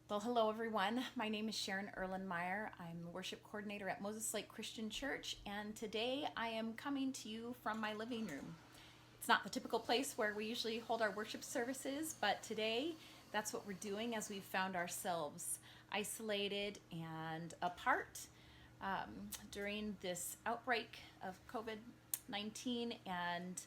Well, hello everyone. My name is Sharon Erlenmeyer. I'm the worship coordinator at Moses Lake Christian Church, and today I am coming to you from my living room. It's not the typical place where we usually hold our worship services, but today that's what we're doing as we've found ourselves isolated and apart during this outbreak of COVID-19. And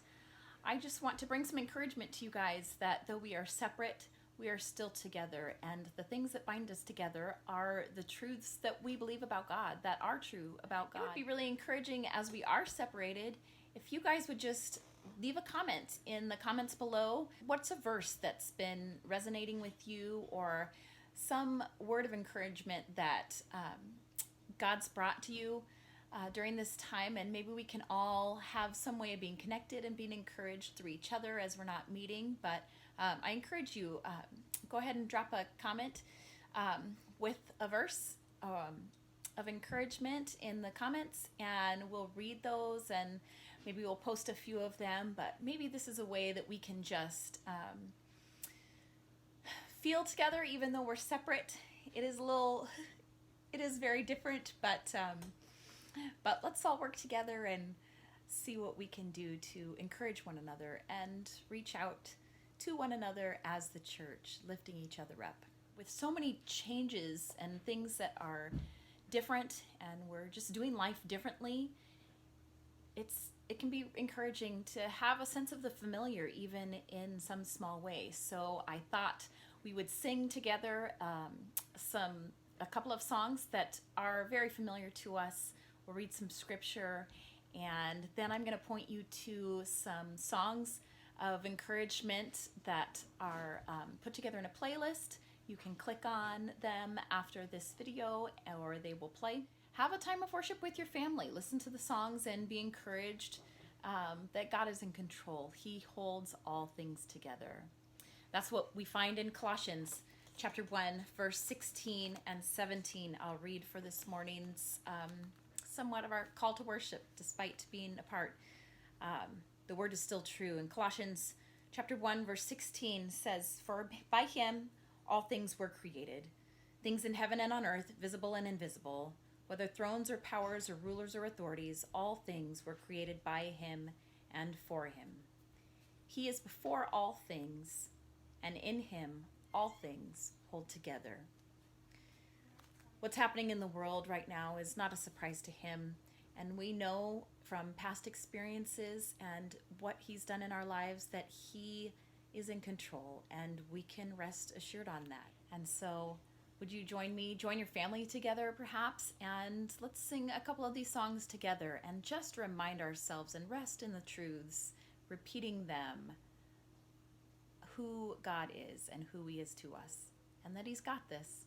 I just want to bring some encouragement to you guys that though we are separate, we are still together. And the things that bind us together are the truths that we believe about God, that are true about God. It would be really encouraging as we are separated if you guys would just leave a comment in the comments below. What's a verse that's been resonating with you, or some word of encouragement that God's brought to you during this time, and maybe we can all have some way of being connected and being encouraged through each other as we're not meeting. But I encourage you, go ahead and drop a comment with a verse of encouragement in the comments, and we'll read those, and maybe we'll post a few of them. But maybe this is a way that we can just feel together even though we're separate. It is very different, but let's all work together and see what we can do to encourage one another and reach out to one another as the church, lifting each other up. With so many changes and things that are different, and we're just doing life differently, it can be encouraging to have a sense of the familiar, even in some small way. So I thought we would sing together a couple of songs that are very familiar to us. We'll read some scripture, and then I'm going to point you to some songs of encouragement that are put together in a playlist. You can click on them after this video, or they will play. Have a time of worship with your family. Listen to the songs and be encouraged that God is in control. He holds all things together. That's what we find in Colossians chapter 1, verse 16 and 17. I'll read for this morning's somewhat of our call to worship, despite being apart. The word is still true. In Colossians chapter 1, verse 16 says, "For by him all things were created, things in heaven and on earth, visible and invisible, whether thrones or powers or rulers or authorities, all things were created by him and for him. He is before all things, and in him all things hold together." What's happening in the world right now is not a surprise to him, and we know from past experiences and what he's done in our lives that he is in control, and we can rest assured on that. And so would you join me, join your family together perhaps, and let's sing a couple of these songs together and just remind ourselves and rest in the truths, repeating them, who God is and who he is to us, and that he's got this.